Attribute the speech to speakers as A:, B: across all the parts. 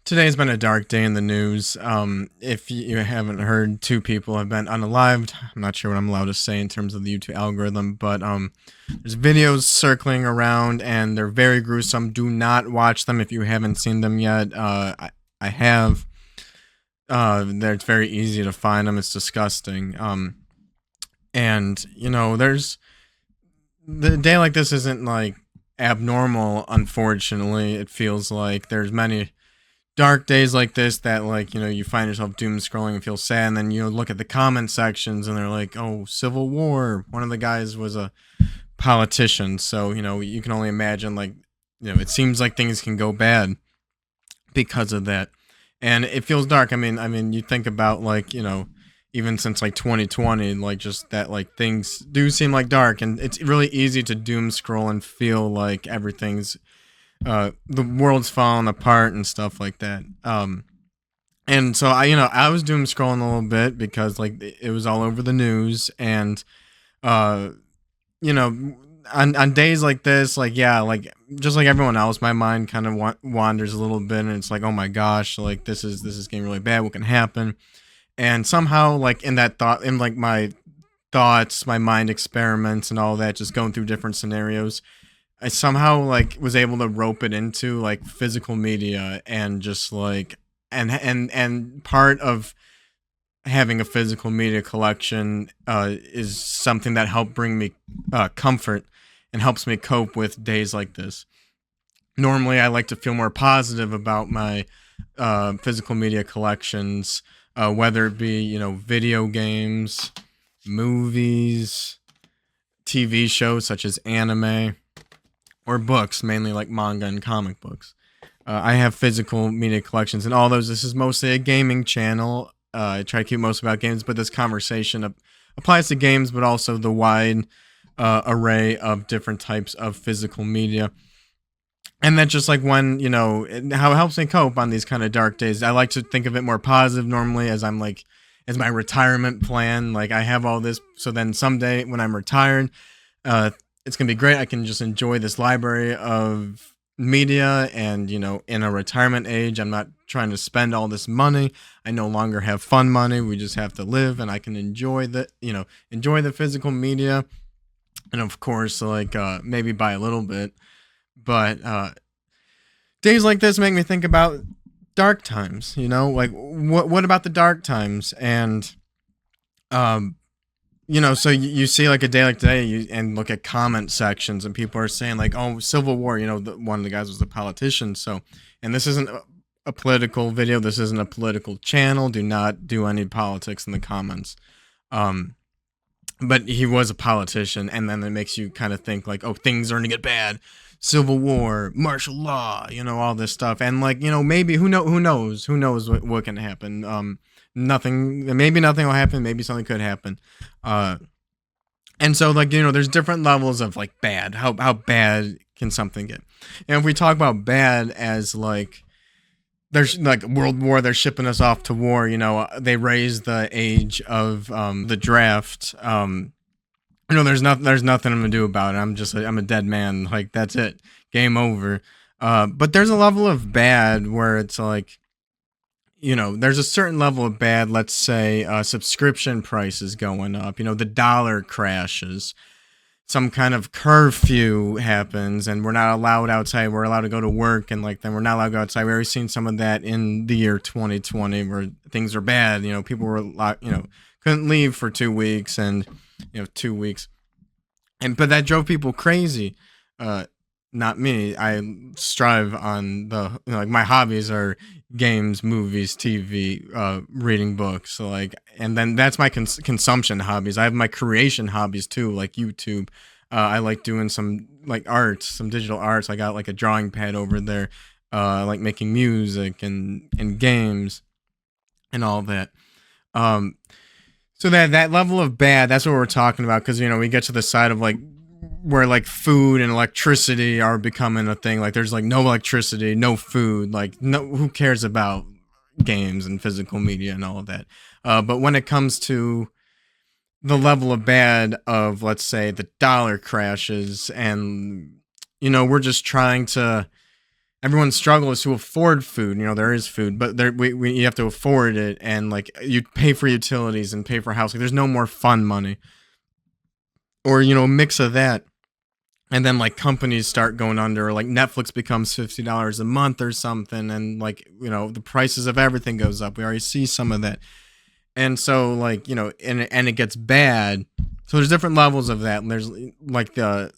A: Today's been a dark day in the news. If you haven't heard, two people have been unalived. I'm not sure what I'm allowed to say in terms of the YouTube algorithm, but there's videos circling around and they're very gruesome. Do not watch them if you haven't seen them yet. I have. It's very easy to find them. It's disgusting. And there's the day like this isn't like abnormal. Unfortunately, it feels like there's many dark days like this that you find yourself doom scrolling and feel sad, and then you look at the comment sections and they're like, oh, civil war, one of the guys was a politician, so you can only imagine, it seems like things can go bad because of that. And it feels dark. I mean you think about, even since 2020, just that, things do seem like dark, and it's really easy to doom scroll and feel like everything's the world's falling apart and stuff like that. And so I was doom scrolling a little bit because it was all over the news, and uh, you know, on days like this, yeah, just like everyone else, my mind kind of wanders a little bit, and it's like, oh my gosh, this is getting really bad. What can happen? And somehow, in that thought, in my thoughts, my mind experiments, and all that, just going through different scenarios, I somehow was able to rope it into physical media, and just and part of having a physical media collection is something that helped bring me comfort and helps me cope with days like this. Normally, I like to feel more positive about my physical media collections, whether it be video games, movies, TV shows such as anime, or books, mainly like manga and comic books. I have physical media collections and all those. This is mostly a gaming channel. I try to keep most about games, but this conversation applies to games, but also the wide array of different types of physical media. And that's just how it helps me cope on these kind of dark days. I like to think of it more positive normally, as as my retirement plan. I have all this, so then someday when I'm retired, it's gonna be great. I can just enjoy this library of media, and in a retirement age, I'm not trying to spend all this money. I no longer have fun money. We just have to live, and I can enjoy the physical media, and of course, maybe buy a little bit. But days like this make me think about dark times. What about the dark times? And um so you see a day like today, and look at comment sections, and people are saying oh, civil war. One of the guys was a politician. So, and this isn't a political video. This isn't a political channel. Do not do any politics in the comments. Um, but he was a politician, and then it makes you kind of think oh, things are gonna get bad. Civil war, martial law, all this stuff, and maybe who knows what can happen. Nothing, maybe nothing will happen, maybe something could happen. uh and so there's different levels of bad. How bad can something get? And if we talk about bad as there's world war, they're shipping us off to war. They raise the age of the draft. There's nothing I'm gonna do about it. I'm a dead man. That's it, game over. But there's a level of bad where it's there's a certain level of bad. Let's say subscription prices going up. The dollar crashes. Some kind of curfew happens, and we're not allowed outside. We're allowed to go to work, and then we're not allowed to go outside. We already seen some of that in the year 2020, where things are bad. People were couldn't leave for 2 weeks, and 2 weeks, but that drove people crazy. Not me. I strive on the my hobbies are games, movies, TV, reading books. So and then that's my consumption hobbies. I have my creation hobbies too, like YouTube. I like doing some arts, some digital arts. I got a drawing pad over there. I like making music and games and all that. So that level of bad, that's what we're talking about, because we get to the side of where food and electricity are becoming a thing. There's no electricity, no food, no, who cares about games and physical media and all of that. But when it comes to the level of bad of, let's say, the dollar crashes, and we're just trying to everyone's struggle is to afford food. There is food, but you have to afford it, and like you pay for utilities and pay for housing. There's no more fun money, or a mix of that. And then like companies start going under, like Netflix becomes $50 a month or something, and like the prices of everything goes up. We already see some of that, and so like and it gets bad. So there's different levels of that. And there's like the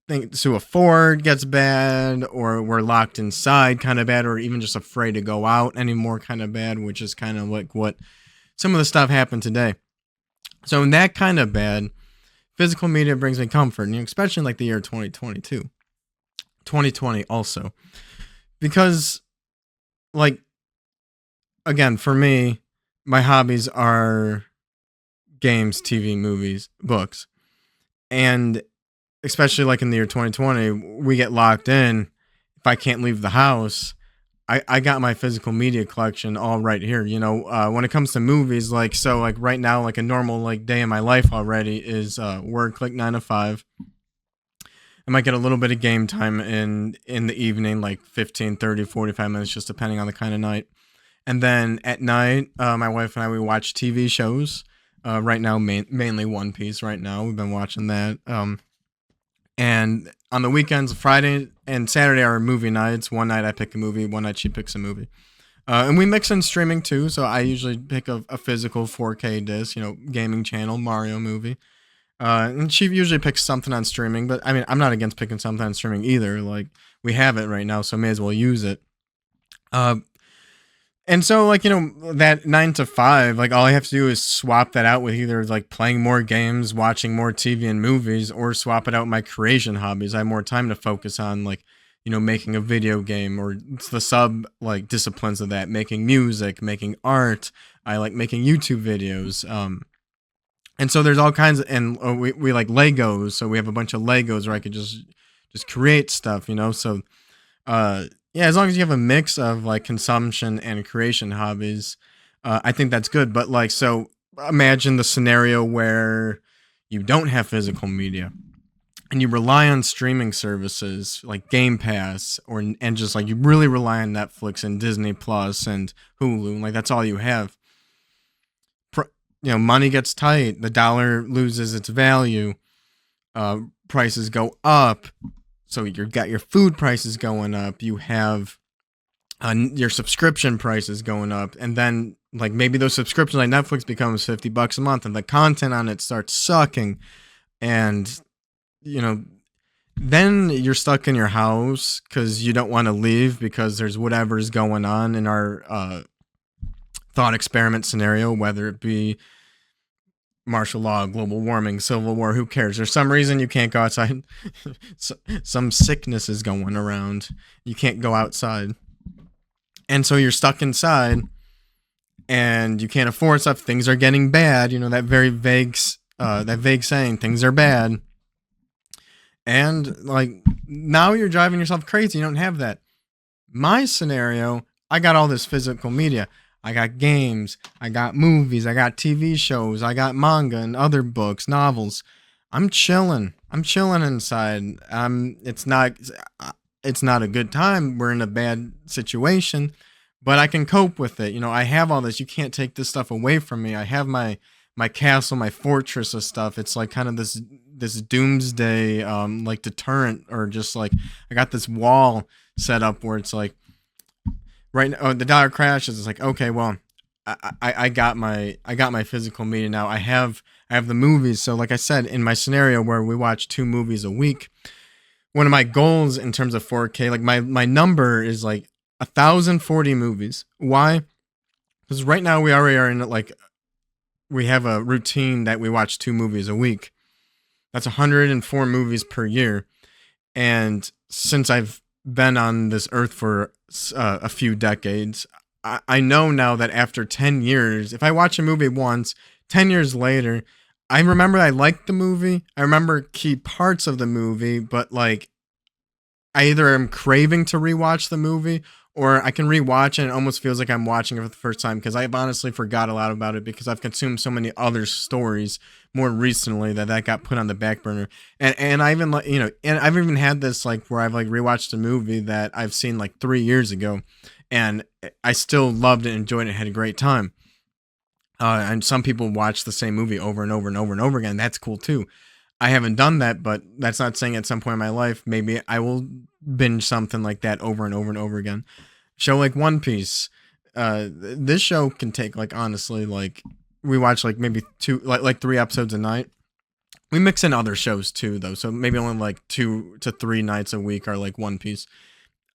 A: thing to afford gets bad, or we're locked inside kind of bad, or even just afraid to go out anymore kind of bad, which is kind of like what some of the stuff happened today. So in that kind of bad, physical media brings me comfort, especially like the year 2022, 2020 also, because like again for me, my hobbies are games, TV, movies, books, and especially like in the year 2020, we get locked in. If I can't leave the house, I got my physical media collection all right here. When it comes to movies, like right now, like a normal like day in my life already is work like 9 to 5. I might get a little bit of game time in the evening, like 15, 30, 45 minutes, just depending on the kind of night. And then at night, my wife and I, we watch TV shows. Right now, mainly One Piece. Right now, we've been watching that. And on the weekends, Friday and Saturday are movie nights. One night I pick a movie, one night she picks a movie. And we mix in streaming too. So I usually pick a physical 4K disc, gaming channel, Mario movie. And she usually picks something on streaming. But I mean, I'm not against picking something on streaming either. Like, we have it right now, so may as well use it. And so, like, that 9 to 5, like, all I have to do is swap that out with either, like, playing more games, watching more TV and movies, or swap it out with my creation hobbies. I have more time to focus on, like, making a video game, or it's the like, disciplines of that, making music, making art. I like making YouTube videos. And so there's all kinds of, and we like Legos, so we have a bunch of Legos where I could just create stuff, so, yeah, as long as you have a mix of like consumption and creation hobbies, I think that's good. But like, so imagine the scenario where you don't have physical media and you rely on streaming services like Game Pass, and just like you really rely on Netflix and Disney Plus and Hulu, and like that's all you have. Money gets tight, the dollar loses its value, prices go up. So you've got your food prices going up. You have your subscription prices going up, and then like maybe those subscriptions like Netflix becomes $50 a month, and the content on it starts sucking, and then you're stuck in your house because you don't want to leave because there's whatever's going on in our thought experiment scenario, whether it be martial law, global warming, civil war, who cares? There's some reason you can't go outside. Some sickness is going around. You can't go outside. And so you're stuck inside and you can't afford stuff. Things are getting bad. That very vague saying, things are bad. And like now you're driving yourself crazy. You don't have that. My scenario, I got all this physical media. I got games, I got movies, I got TV shows, I got manga and other books, novels. I'm chilling. I'm chilling inside. It's not a good time. We're in a bad situation, but I can cope with it. I have all this. You can't take this stuff away from me. I have my castle, my fortress of stuff. It's like kind of this doomsday like deterrent, or just like I got this wall set up where it's like, right now, the dollar crashes. It's like, okay, well, I got my physical media now. I have the movies. So, like I said, in my scenario where we watch 2 movies a week, one of my goals in terms of 4K, like my number is like 1,040 movies. Why? Because right now we already are in like, we have a routine that we watch 2 movies a week. That's 104 movies per year. And since I've been on this earth for a few decades, I know now that after 10 years, if I watch a movie once, 10 years later, I remember I liked the movie. I remember key parts of the movie, but like I either am craving to rewatch the movie, or I can rewatch and it almost feels like I'm watching it for the first time because I've honestly forgot a lot about it because I've consumed so many other stories more recently that got put on the back burner. And I even like, and I've even had this like where I've like rewatched a movie that I've seen like 3 years ago, and I still loved it, enjoyed it, had a great time. And some people watch the same movie over and over and over and over again. That's cool too. I haven't done that, but that's not saying at some point in my life maybe I will binge something like that over and over and over again. Show like One Piece. This show can take like honestly like we watch like maybe two like 3 episodes a night. We mix in other shows too though, so maybe only like 2 to 3 nights a week are like One Piece.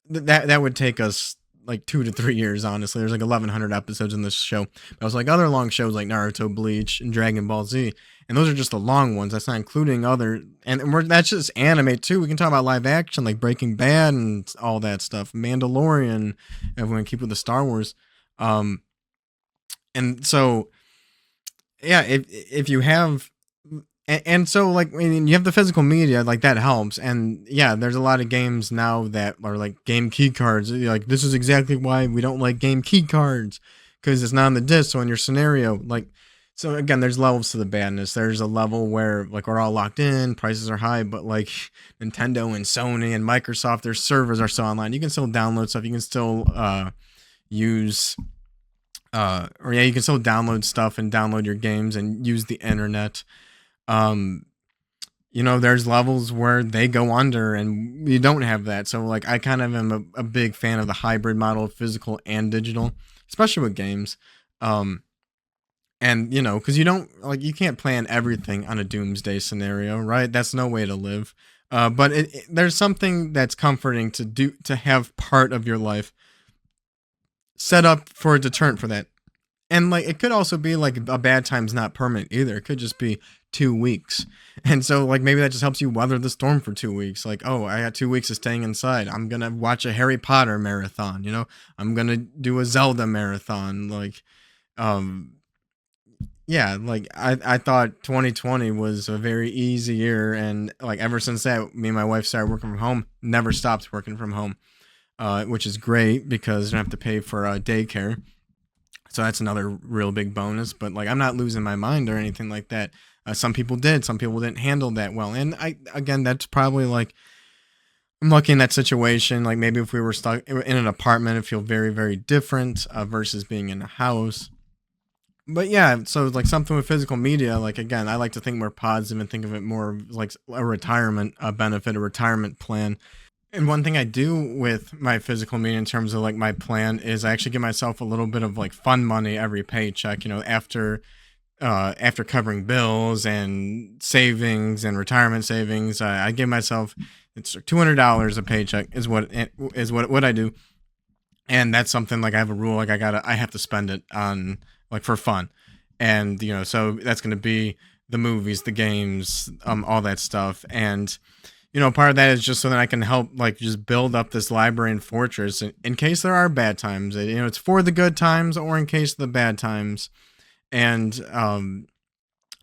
A: That would take us like 2 to 3 years. Honestly, there's like 1,100 episodes in this show. But I was like other long shows like Naruto, Bleach, and Dragon Ball Z, and those are just the long ones. That's not including other, and that's just anime too. We can talk about live action like Breaking Bad and all that stuff, Mandalorian. If we keep with the Star Wars, um, and so yeah, if you have and so like I mean, you have the physical media like that helps, and yeah, there's a lot of games now that are like game key cards. Like this is exactly why we don't like game key cards because it's not on the disc. So in your scenario, like so again, there's levels to the badness. There's a level where like we're all locked in, prices are high, but like Nintendo and Sony and Microsoft, their servers are still online. You can still download stuff. You can still use or yeah, you can still download stuff and download your games and use the internet. um there's levels where they go under and you don't have that. So like I kind of am a big fan of the hybrid model of physical and digital, especially with games. um and because you don't like you can't plan everything on a doomsday scenario, right? That's no way to live. But there's something that's comforting to have part of your life set up for a deterrent for that. And like it could also be like a bad time's not permanent either. It could just be 2 weeks. And so like maybe that just helps you weather the storm for 2 weeks. Like, oh, I got 2 weeks of staying inside. I'm gonna watch a Harry Potter marathon, I'm gonna do a Zelda marathon. Like um yeah, like I thought 2020 was a very easy year, and like ever since that, me and my wife started working from home, never stopped working from home. Which is great because you don't have to pay for daycare. So that's another real big bonus. But like, I'm not losing my mind or anything like that. Some people did. Some people didn't handle that well. And again, that's probably like I'm lucky in that situation. Like maybe if we were stuck in an apartment, it'd feel very, very different versus being in a house. But yeah, so like something with physical media, like again, I like to think more positive and think of it more of like a retirement benefit, a retirement plan. And one thing I do with my physical media in terms of like my plan is I actually give myself a little bit of like fun money every paycheck, after covering bills and savings and retirement savings. I give myself it's $200 a paycheck is what I do. And that's something like I have a rule, like I have to spend it on like for fun. And so that's going to be the movies, the games, all that stuff. And part of that is just so that I can help like just build up this library and fortress in case there are bad times. It's for the good times or in case of the bad times. And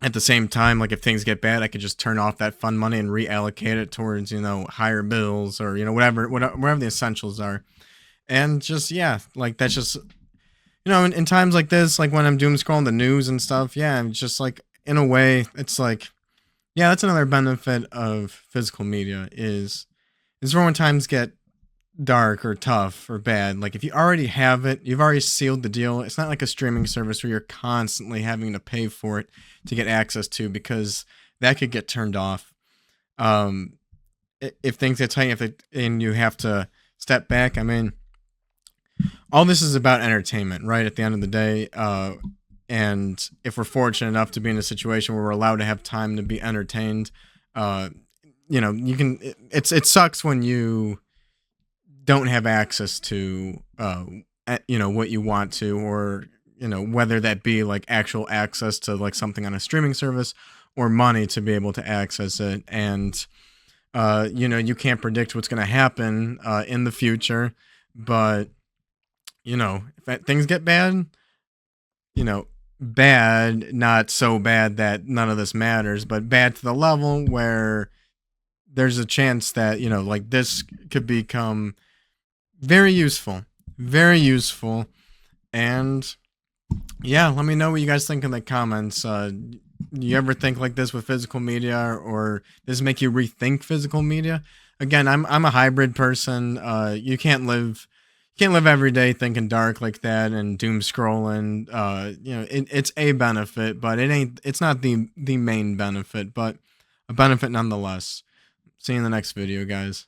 A: at the same time, like if things get bad, I could just turn off that fund money and reallocate it towards higher bills or whatever the essentials are. And just yeah, like that's just in times like this, like when I'm doom scrolling the news and stuff, yeah, I'm just like in a way, it's like yeah, that's another benefit of physical media is for when times get dark or tough or bad. Like if you already have it, you've already sealed the deal. It's not like a streaming service where you're constantly having to pay for it to get access to because that could get turned off. Um, if things get tight, and you have to step back. I mean, all this is about entertainment, right? At the end of the day, and if we're fortunate enough to be in a situation where we're allowed to have time to be entertained, you can. It sucks when you don't have access to, what you want to, or whether that be like actual access to like something on a streaming service or money to be able to access it, and you can't predict what's going to happen in the future, but if things get bad, bad, not so bad that none of this matters, but bad to the level where there's a chance that, like this could become very useful, very useful. And yeah, let me know what you guys think in the comments. You ever think like this with physical media, or does it make you rethink physical media? Again, I'm a hybrid person. You can't live every day thinking dark like that and doom scrolling. It's a benefit, but it's not the main benefit, but a benefit nonetheless. See you in the next video, guys.